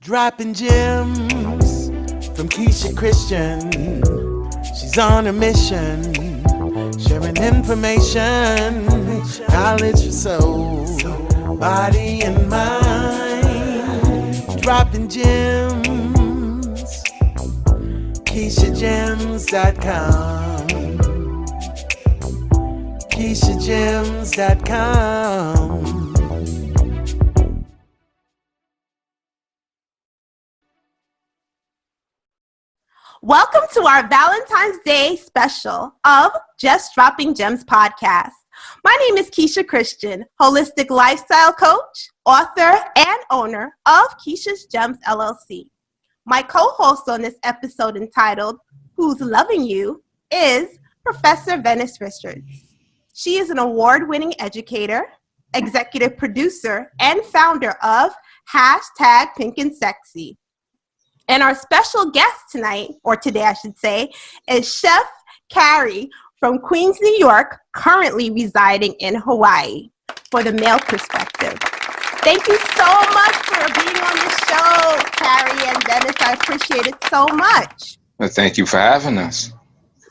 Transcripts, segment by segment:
Dropping gems from Keisha Christian. She's on a mission, sharing information, knowledge for soul, body and mind. Dropping gems, KeishaGemz.com. KeishaGemz.com. Welcome to our Valentine's Day special of Just Dropping Gems podcast. My name is Keisha Christian, holistic lifestyle coach, author, and owner of Keisha's Gems LLC. My co-host on this episode entitled Who's Loving You is Professor Venice Richards. She is an award-winning educator, executive producer, and founder of #Pink and Sexy. And our special guest tonight, or today I should say, is Chef Cary from Queens, New York, currently residing in Hawaii for the male perspective. Thank you so much for being on the show, Cary and Dennis. I appreciate it so much. Well, thank you for having us.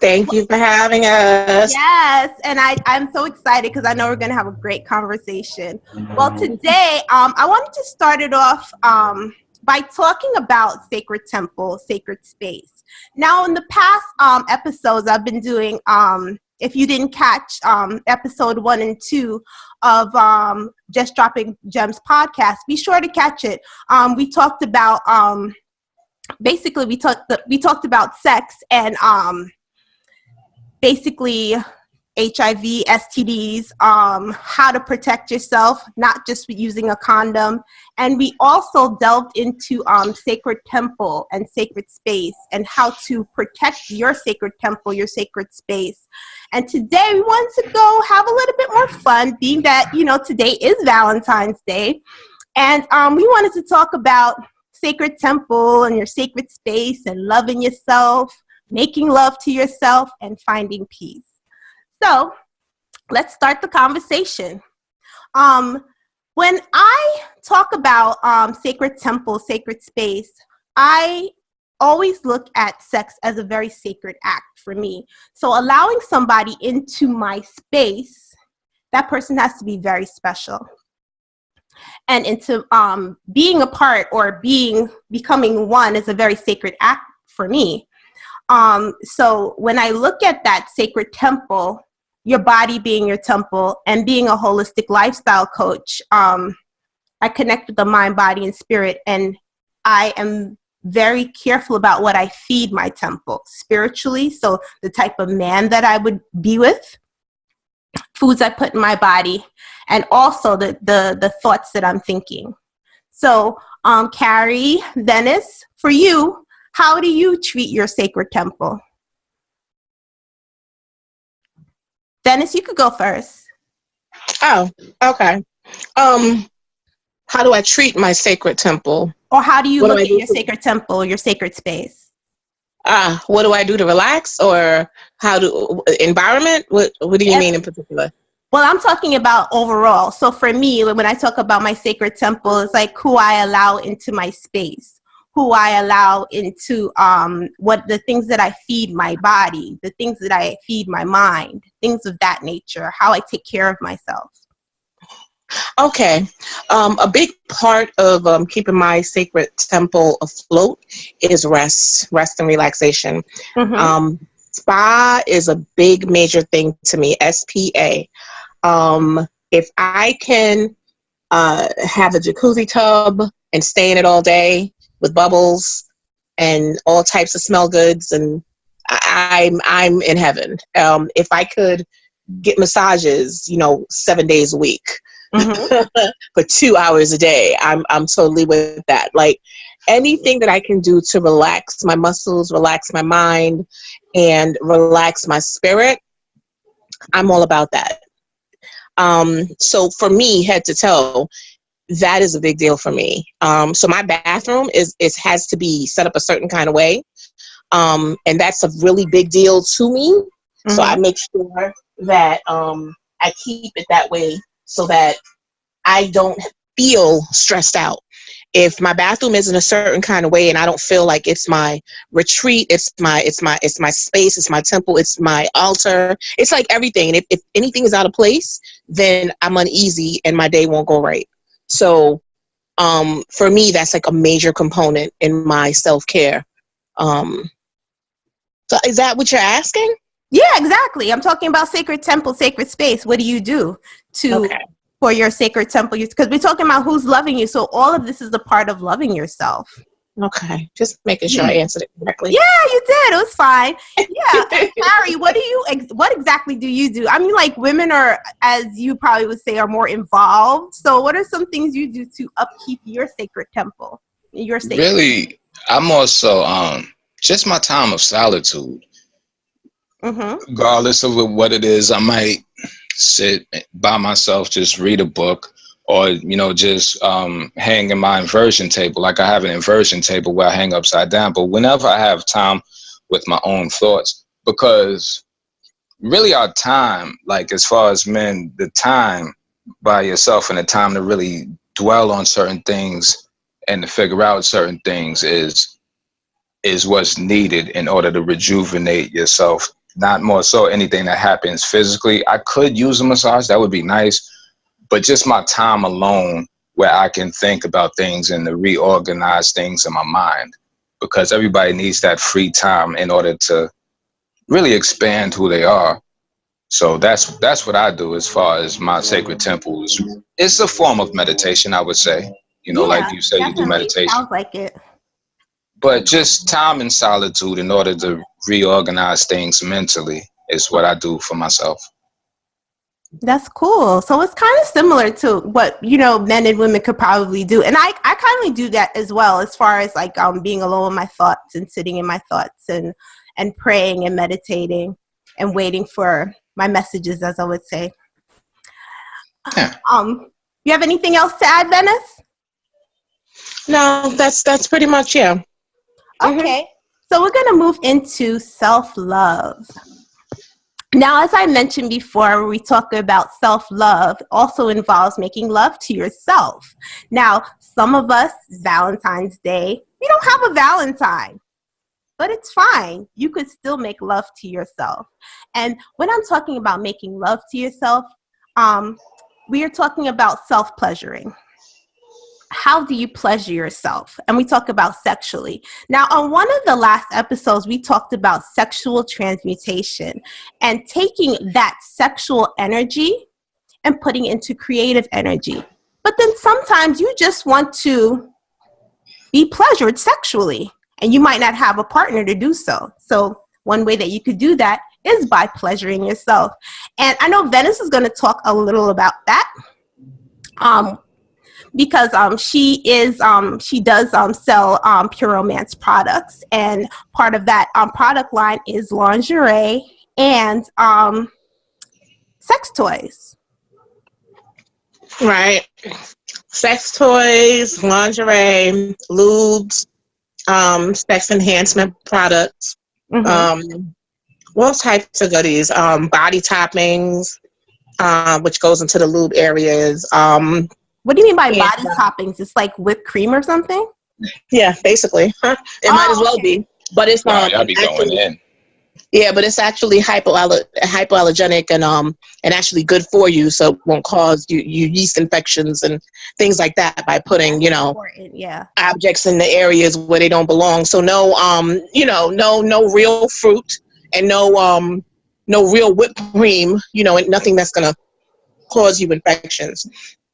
Thank you for having us. Yes, and I'm so excited because I know we're going to have a great conversation. Well, today I wanted to start it off by talking about sacred temple, sacred space. Now, in the past episodes I've been doing, if you didn't catch episode 1 and 2 of Just Dropping Gems podcast, be sure to catch it. We talked about, basically we talked about sex and basically HIV, STDs, how to protect yourself, not just with using a condom. And we also delved into sacred temple and sacred space and how to protect your sacred temple, your sacred space. And today we wanted to go have a little bit more fun, being that, today is Valentine's Day. And we wanted to talk about sacred temple and your sacred space and loving yourself, making love to yourself, and finding peace. So let's start the conversation. When I talk about sacred temple, sacred space, I always look at sex as a very sacred act for me. So allowing somebody into my space, that person has to be very special. And into being a part or becoming one is a very sacred act for me. So when I look at that sacred temple, your body being your temple, and being a holistic lifestyle coach, I connect with the mind, body, and spirit, and I am very careful about what I feed my temple spiritually. So the type of man that I would be with, foods I put in my body, and also the thoughts that I'm thinking. So Cary, Venice, for you, how do you treat your sacred temple? Dennis, you could go first. Oh, okay. How do I treat my sacred temple? Or how do you look at your sacred temple, your sacred space? What do I do to relax, or environment? What do you mean in particular? Well, I'm talking about overall. So for me, when I talk about my sacred temple, it's like who I allow into my space, who I allow into what the things that I feed my body, the things that I feed my mind, things of that nature, how I take care of myself. Okay. A big part of keeping my sacred temple afloat is rest and relaxation. Mm-hmm. Spa is a big major thing to me, SPA. If I can have a jacuzzi tub and stay in it all day with bubbles and all types of smell goods, and I'm in heaven. If I could get massages, 7 days a week, mm-hmm. for 2 hours a day, I'm totally with that. Like anything that I can do to relax my muscles, relax my mind, and relax my spirit, I'm all about that. So for me, head to toe, that is a big deal for me. So my bathroom has to be set up a certain kind of way. And that's a really big deal to me. Mm-hmm. So I make sure that I keep it that way so that I don't feel stressed out. if my bathroom is in a certain kind of way and I don't feel like it's my retreat, it's my space, it's my temple, it's my altar, it's like everything. And if anything is out of place, then I'm uneasy and my day won't go right. So for me, that's like a major component in my self-care. So is that what you're asking? Yeah, exactly. I'm talking about sacred temple, sacred space. What do you do for your sacred temple? Because we're talking about who's loving you. So all of this is a part of loving yourself. Okay, just making sure I answered it correctly. Yeah, you did. It was fine. Yeah, and Cary, what exactly do you do? I mean, like, women are, as you probably would say, are more involved. So what are some things you do to upkeep your sacred temple? Really, I'm also just my time of solitude. Regardless of what it is, I might sit by myself, just read a book, or just hang in my inversion table. Like, I have an inversion table where I hang upside down. But whenever I have time with my own thoughts, because really our time, like as far as men, the time by yourself and the time to really dwell on certain things and to figure out certain things is what's needed in order to rejuvenate yourself. Not more so anything that happens physically. I could use a massage, that would be nice, but just my time alone where I can think about things and to reorganize things in my mind, because everybody needs that free time in order to really expand who they are. So that's what I do as far as my sacred temples. It's a form of meditation, I would say. Like you say, you do meditation. Sounds like it. But just time in solitude in order to reorganize things mentally is what I do for myself. That's cool. So it's kind of similar to what, men and women could probably do. And I kind of do that as well, as far as like being alone with my thoughts and sitting in my thoughts and praying and meditating and waiting for my messages, as I would say. Yeah. You have anything else to add, Venice? No, that's pretty much, yeah. Okay, so we're going to move into self-love. Now, as I mentioned before, we talk about self-love also involves making love to yourself. Now, some of us, Valentine's Day, we don't have a Valentine, but it's fine. You could still make love to yourself. And when I'm talking about making love to yourself, we are talking about self-pleasuring. How do you pleasure yourself? And we talk about sexually. Now, on one of the last episodes, we talked about sexual transmutation and taking that sexual energy and putting it into creative energy. But then sometimes you just want to be pleasured sexually, and you might not have a partner to do so. So one way that you could do that is by pleasuring yourself. And I know Venice is going to talk a little about that. Because she does sell Pure Romance products, and part of that product line is lingerie and sex toys. Right. Sex toys, lingerie, lubes, sex enhancement products, all types of goodies, body toppings, which goes into the lube areas. What do you mean by body toppings? It's like whipped cream or something? Yeah, basically. It might as well be. But it's Y'all be going in. Yeah, but it's actually hypoallergenic and actually good for you, so it won't cause you yeast infections and things like that by putting, objects in the areas where they don't belong. So no real fruit and no real whipped cream, and nothing that's gonna cause you infections.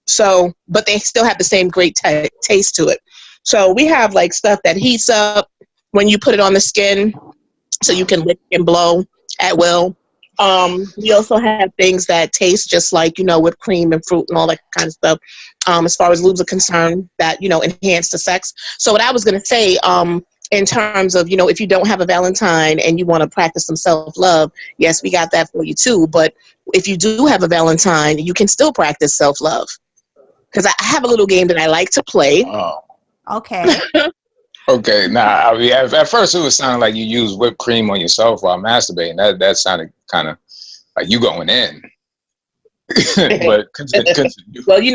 So, but they still have the same great taste to it. So we have like stuff that heats up when you put it on the skin, so you can lick and blow at will. We also have things that taste just like, whipped cream and fruit and all that kind of stuff. As far as lubes are concerned, that, enhance the sex. So what I was going to say, in terms of, if you don't have a Valentine and you want to practice some self-love, yes, we got that for you too. But if you do have a Valentine, you can still practice self-love. Because I have a little game that I like to play. Oh. Okay. Okay, nah, I mean, at first it was sounding like you used whipped cream on yourself while masturbating. That sounded kind of like you going in. But continue. Well, you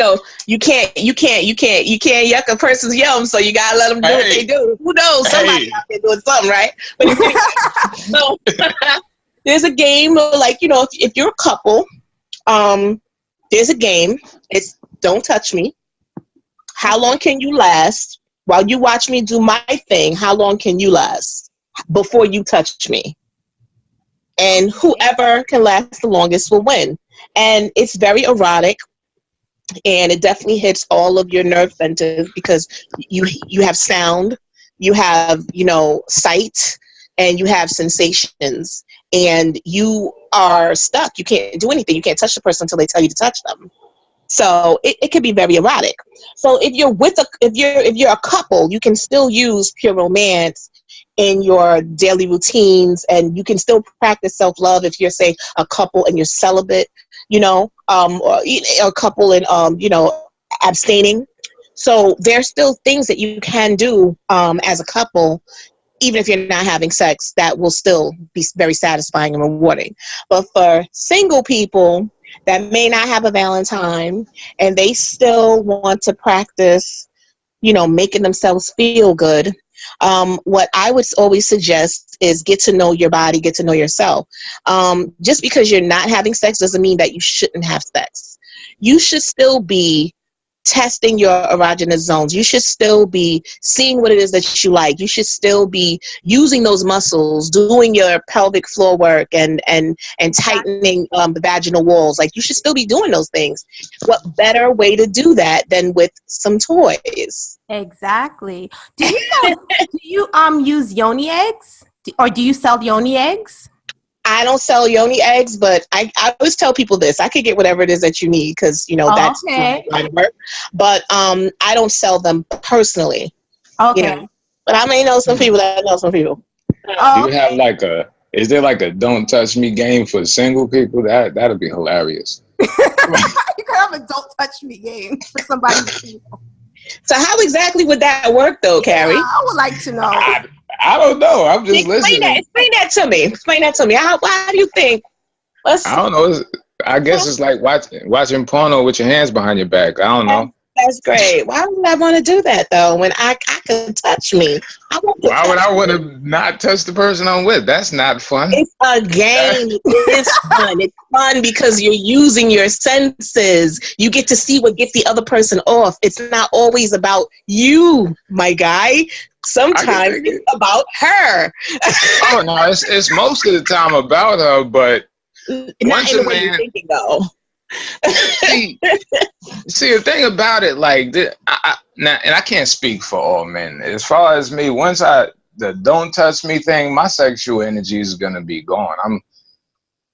can't yuck a person's yum, so you gotta let them do what they do. Who knows? Somebody out there doing something, right? But so there's a game, like, if you're a couple, there's a game. It's Don't Touch Me. How long can you last while you watch me do my thing? How long can you last before you touch me? And whoever can last the longest will win. And it's very erotic, and it definitely hits all of your nerve centers because you have sound, you have, sight, and you have sensations, and you are stuck. You can't do anything. You can't touch the person until they tell you to touch them. So it can be very erotic. So if you're a couple, you can still use pure romance in your daily routines, and you can still practice self-love if you're, say, a couple and you're celibate, or a couple and abstaining. So there's still things that you can do as a couple, even if you're not having sex, that will still be very satisfying and rewarding. But for single people that may not have a Valentine and they still want to practice, making themselves feel good, what I would always suggest is get to know your body, get to know yourself. Just because you're not having sex doesn't mean that you shouldn't have sex. You should still be testing your erogenous zones. You should still be seeing what it is that you like. You should still be using those muscles, doing your pelvic floor work and tightening the vaginal walls. Like, you should still be doing those things. What better way to do that than with some toys? Exactly. Do you use yoni eggs, or do you sell yoni eggs? I don't sell yoni eggs, but I always tell people this: I could get whatever it is that you need, because that's my line of work. But I don't sell them personally. Okay. But I may know some people that know some people. Do you have is there like a don't touch me game for single people? That'd be hilarious. You could have a don't touch me game for somebody. So how exactly would that work, though, Cary? I would like to know. I don't know. I'm just listening. Explain that to me. Why do you think? I don't know. I guess it's like watching porno with your hands behind your back. I don't know. That's great. Why would I want to do that, though, when I could touch me? Why would I want to not touch the person I'm with? That's not fun. It's a game. It's fun. It's fun because you're using your senses. You get to see what gets the other person off. It's not always about you, my guy. Sometimes it's about her. Oh, no. It's most of the time about her, but not in the way you're thinking, though. See, the thing about it, like, and I can't speak for all men. As far as me, once the don't touch me thing, my sexual energy is gonna be gone. I'm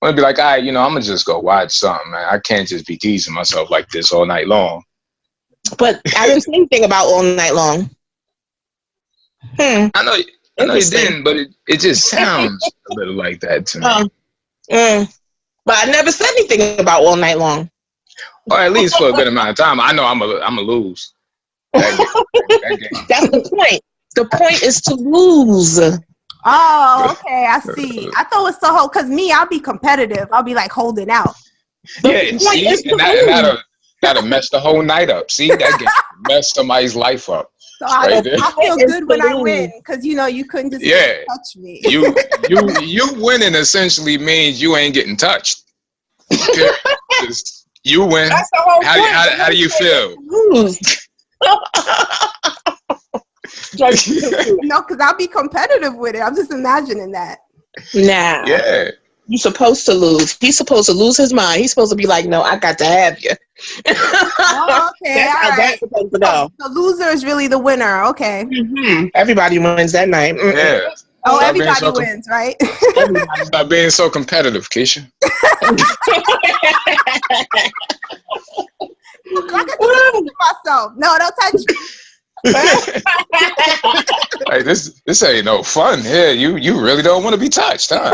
gonna be like, all right, I'm gonna just go watch something, man. I can't just be teasing myself like this all night long. But I didn't say anything about all night long. I know you didn't, but it just sounds a little like that to me. But I never said anything about all night long. Or at least for a good amount of time. I know I'm a lose. That game. That's the point. The point is to lose. Oh, okay. I see. I thought it was so because me, I'll be competitive. I'll be like holding out. Yeah, see, and that'll mess the whole night up. See, that game messed somebody's life up. So I feel good when I win because you couldn't just touch me. You winning essentially means you ain't getting touched. You win. That's the whole point. How do you feel? No, because I'll be competitive with it. I'm just imagining that. Nah. Yeah. You're supposed to lose. He's supposed to lose his mind. He's supposed to be like, no, I got to have you. Oh, okay. That's how that's supposed to go. The loser is really the winner. Okay. Mm-hmm. Everybody wins that night. Mm-hmm. Yeah. Oh, everybody wins, right? Stop being so competitive, Keisha. I can do myself. No, don't touch me. Hey, this ain't no fun here. You really don't want to be touched, huh?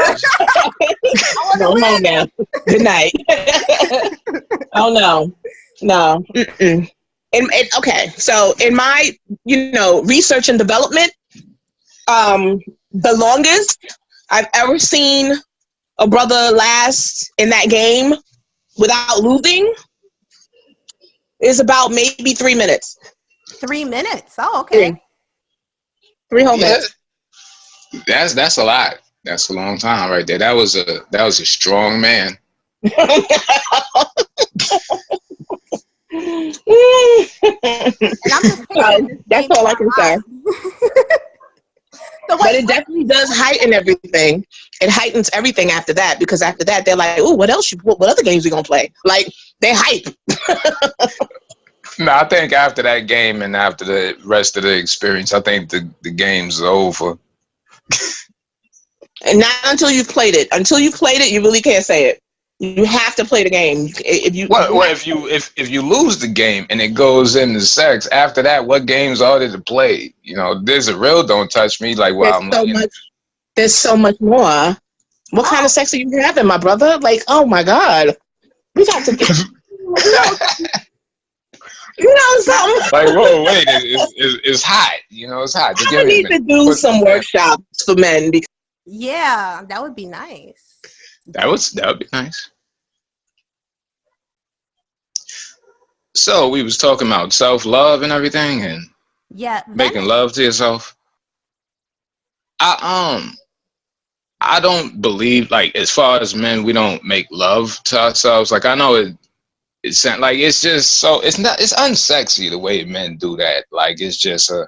No, now. Good night. Oh no. Mm-mm. Okay, so in my research and development, the longest I've ever seen a brother last in that game without losing is about maybe 3 minutes. 3 minutes. Oh, okay. 3 whole minutes. That's a lot. That's a long time right there. That was a strong man. And I'm just saying, that's all I can say. But it definitely does heighten everything. It heightens everything after that, because after that they're like, "Ooh, what other games we gonna play?" Like, they hype. No, I think after that game and after the rest of the experience, I think the game's over. And not until you've played it. Until you've played it, you really can't say it. You have to play the game. If you lose the game and it goes into sex, after that, what games are there to play? You know, there's a real "Don't Touch Me." Like, wow, there's so much more. What kind of sex are you having, my brother? Like, oh my God, we got to get. You know something? Like, whoa, wait, it's hot. You know, it's hot. I need to do some workshops for men. Because yeah, that would be nice. That would be nice. So we was talking about self-love and everything, and making love to yourself. I don't believe, like, as far as men, we don't make love to ourselves. Like, I know it's like, it's just so, it's unsexy the way men do that. Like, it's just a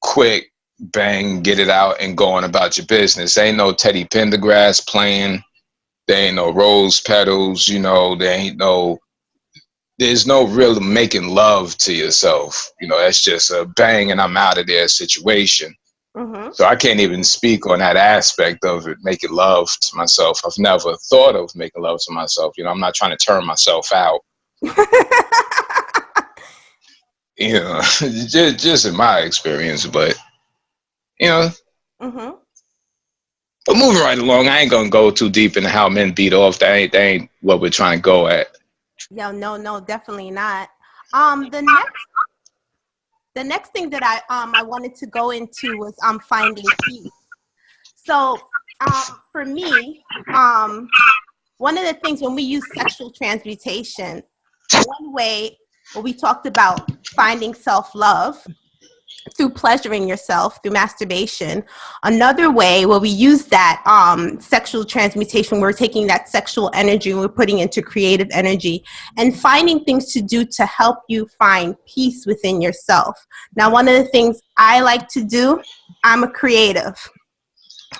quick bang, get it out and go on about your business. Ain't no Teddy Pendergrass playing. There ain't no rose petals, you know, there's no real making love to yourself. You know, that's just a bang and I'm out of there situation. Mm-hmm. So I can't even speak on that aspect of it, making love to myself. I've never thought of making love to myself. You know, I'm not trying to turn myself out. You know, just in my experience, but, you know. Mm-hmm. But moving right along, I ain't gonna go too deep into how men beat off. That ain't what we're trying to go at. Yeah, no, definitely not. The next thing that I wanted to go into was finding peace. So for me, one of the things when we use sexual transmutation, one way we talked about finding self-love through pleasuring yourself through masturbation. Another way where we use that sexual transmutation, we're taking that sexual energy and we're putting into creative energy and finding things to do to help you find peace within yourself. Now, one of the things I like to do, I'm a creative.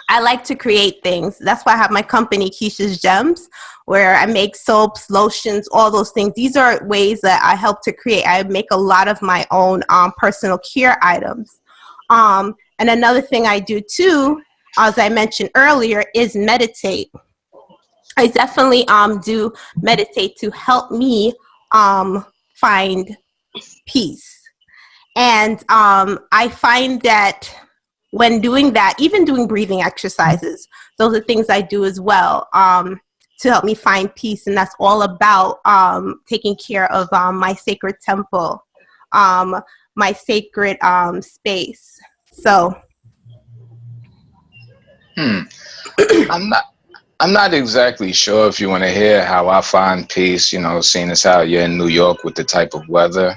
I like to create things. That's why I have my company, Keisha's Gemz, where I make soaps, lotions, all those things. These are ways that I help to create. I make a lot of my own personal care items. And another thing I do too, as I mentioned earlier, is meditate. I definitely do meditate to help me find peace. And I find that when doing that, even doing breathing exercises, those are things I do as well to help me find peace. And that's all about taking care of my sacred temple, my sacred space. So. I'm not exactly sure if you want to hear how I find peace, you know, seeing as how you're in New York with the type of weather.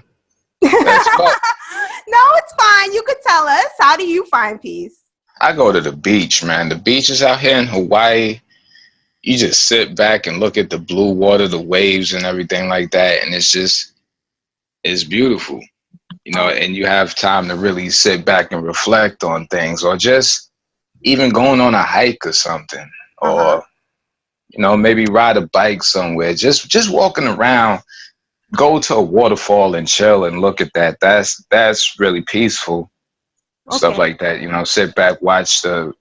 No, it's fine. You could tell us. How do you find peace? I go to the beach, man. The beaches out here in Hawaii, you just sit back and look at the blue water, the waves and everything like that. And it's beautiful, you know, and you have time to really sit back and reflect on things, or just even going on a hike or something, or, you know, maybe ride a bike somewhere, just walking around. Go to a waterfall and chill and look at that. That's really peaceful. Okay. Stuff like that, you know, sit back, watch the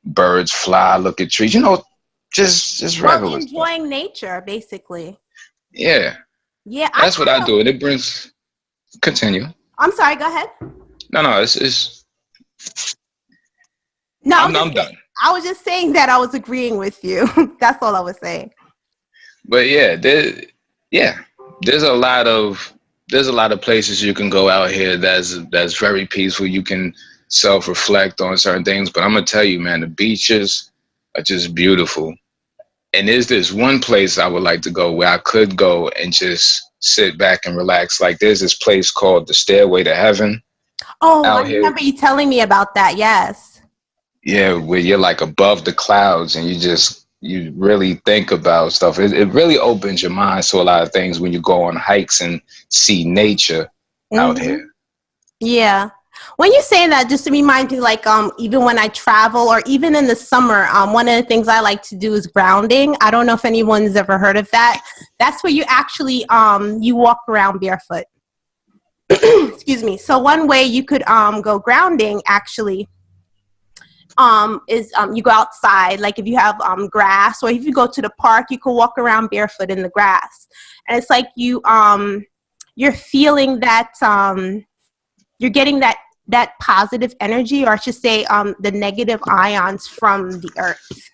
birds fly, look at trees, you know, just regular enjoying stuff. Nature, basically. Yeah. That's what I do. It brings. Continue. I'm sorry. Go ahead. No. It's. No, I'm done. I was just saying that I was agreeing with you. That's all I was saying. But yeah, there's a lot of places you can go out here that's very peaceful. You can self-reflect on certain things, but I'm gonna tell you, man, the beaches are just beautiful. And is this one place I would like to go where I could go and just sit back and relax? Like there's this place called the Stairway to Heaven. Oh, out I here. remember you telling me about that. Yes. Yeah, where you're like above the clouds and you really think about stuff. It really opens your mind to a lot of things when you go on hikes and see nature out here. Yeah. When you say that, just to remind me, like, even when I travel or even in the summer, one of the things I like to do is grounding. I don't know if anyone's ever heard of that. That's where you actually, you walk around barefoot. Excuse me. So one way you could go grounding actually is you go outside, like if you have grass, or if you go to the park, you can walk around barefoot in the grass. And it's like you're feeling that you're getting that positive energy, or I should say the negative ions from the earth.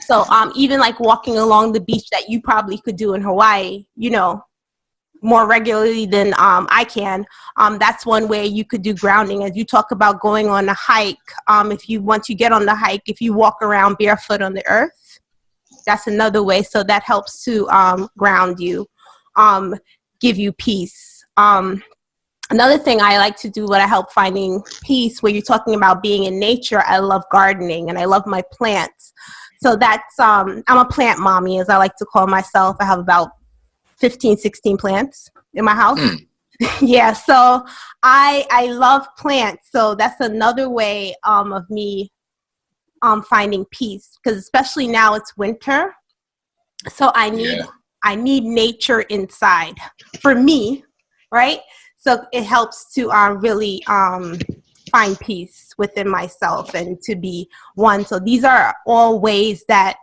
So even like walking along the beach that you probably could do in Hawaii, you know, more regularly than I can. That's one way you could do grounding. As you talk about going on a hike, once you get on the hike, if you walk around barefoot on the earth, that's another way. So that helps to ground you, give you peace. Another thing I like to do when I help finding peace, where you're talking about being in nature, I love gardening and I love my plants. So that's, I'm a plant mommy, as I like to call myself. I have about 15, 16 plants in my house. Yeah, so I love plants. So that's another way of me finding peace, because especially now it's winter. So I need nature inside for me, right? So it helps to really find peace within myself and to be one. So these are all ways that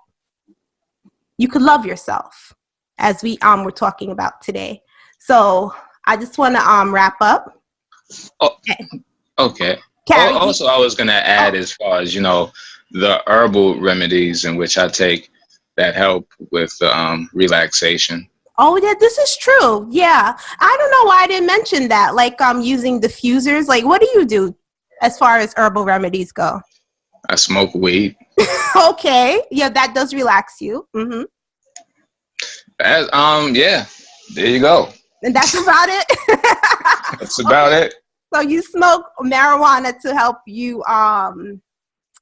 you could love yourself, as we were talking about today. So I just want to wrap up. Oh, okay. Cary, also, I was going to add, as far as, you know, the herbal remedies in which I take that help with relaxation. Oh, yeah, this is true. Yeah. I don't know why I didn't mention that. Like using diffusers. Like, what do you do as far as herbal remedies go? I smoke weed. Okay. Yeah, that does relax you. Mm-hmm. Yeah, there you go. And that's about it? That's about it. So you smoke marijuana to help you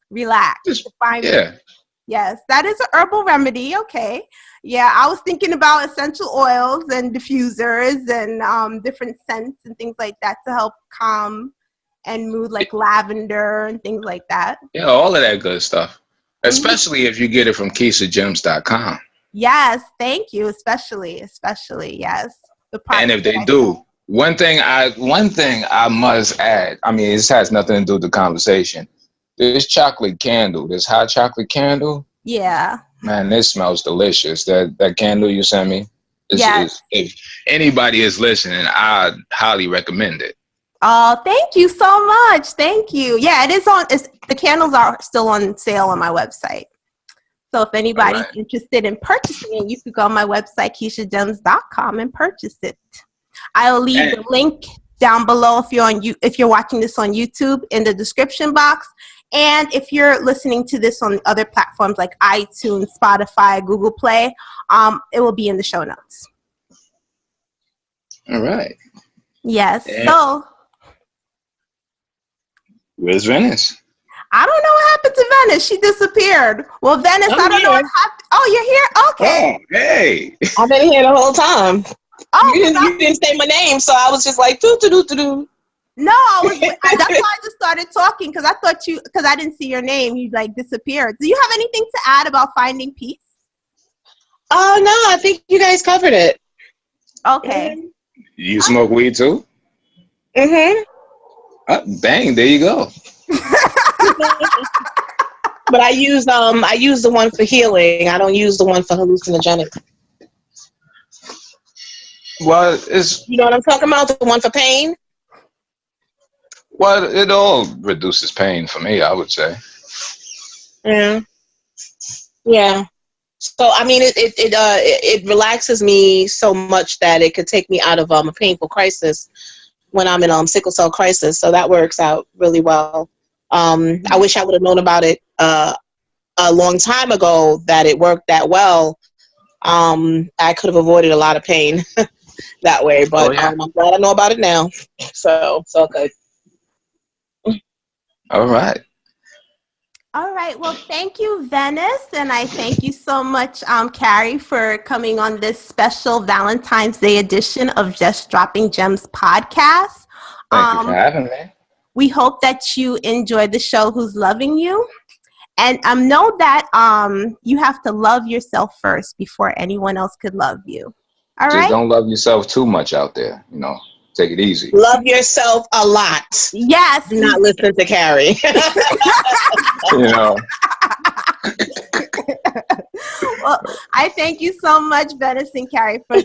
relax. Yeah. Yes, that is an herbal remedy. Okay. Yeah, I was thinking about essential oils and diffusers and different scents and things like that to help calm and mood, like lavender and things like that. Yeah, all of that good stuff. Especially if you get it from KeishaGemz.com. Yes, thank you. Especially, yes. And if they do, one thing I must add, I mean, this has nothing to do with the conversation. This chocolate candle, this hot chocolate candle. Yeah. Man, this smells delicious. That candle you sent me. If anybody is listening, I highly recommend it. Oh, thank you so much. Thank you. Yeah, it is on. The candles are still on sale on my website. So if anybody's interested in purchasing it, you could go on my website, KeishaGemz.com, and purchase it. I'll leave the link down below if you're watching this on YouTube in the description box. And if you're listening to this on other platforms like iTunes, Spotify, Google Play, it will be in the show notes. All right. Yes. And so where's Venice? I don't know what happened to Venice. She disappeared. Well, Venice, I don't know what happened. Oh, you're here? Okay. Oh, hey. I've been here the whole time. Oh, you didn't say my name, so I was just like, doo-doo-doo-doo-doo. No, that's why I just started talking, because I didn't see your name. You like disappeared. Do you have anything to add about finding peace? Oh, no, I think you guys covered it. Okay. You smoke weed too? Mm-hmm. Bang, there you go. But I use the one for healing. I don't use the one for hallucinogenic. Well, you know what I'm talking about? The one for pain? Well, it all reduces pain for me, I would say. Yeah. Yeah. So I mean, it relaxes me so much that it could take me out of a painful crisis when I'm in sickle cell crisis. So that works out really well. I wish I would have known about it a long time ago that it worked that well, I could have avoided a lot of pain that way. But I'm glad I know about it now. So it's all good. All right. All right. Well, thank you, Venice. And I thank you so much, Cary, for coming on this special Valentine's Day edition of Just Dropping Gems podcast. Thank you for having me. We hope that you enjoyed the show, Who's Loving You? And know that you have to love yourself first before anyone else could love you. All right? Just don't love yourself too much out there. You know, take it easy. Love yourself a lot. Yes. Do not listen to Cary. You know. Well, I thank you so much, Venice and Cary, for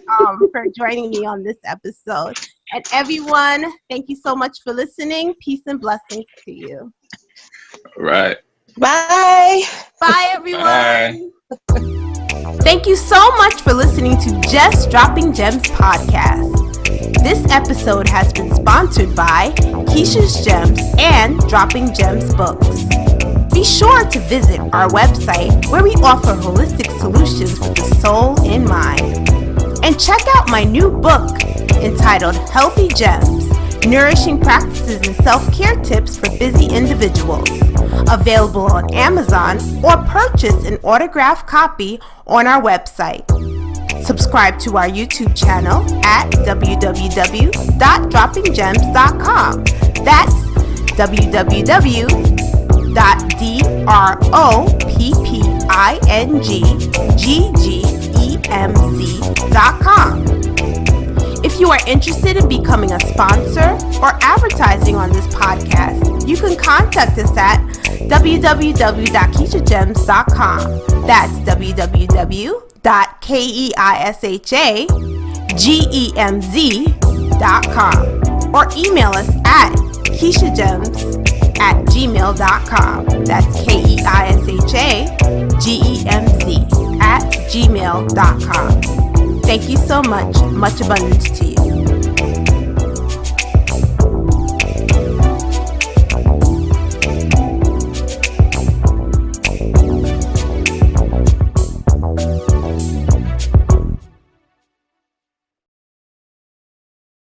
joining me on this episode. And everyone, thank you so much for listening. Peace and blessings to you. Right. Bye. Bye, everyone. Bye. Thank you so much for listening to Just Dropping Gems podcast. This episode has been sponsored by Keisha's Gems and Dropping Gems Books. Be sure to visit our website where we offer holistic solutions with the soul in mind. And check out my new book entitled Healthy Gems, Nourishing Practices and Self-Care Tips for Busy Individuals. Available on Amazon or purchase an autographed copy on our website. Subscribe to our YouTube channel at www.droppinggems.com. That's www.droppinggems.com. If you are interested in becoming a sponsor or advertising on this podcast, you can contact us at www.keishagems.com. That's www.keishagems.com. Or email us at keishagems@gmail.com. That's keishagems@gmail.com. Thank you so much. Much abundance to you.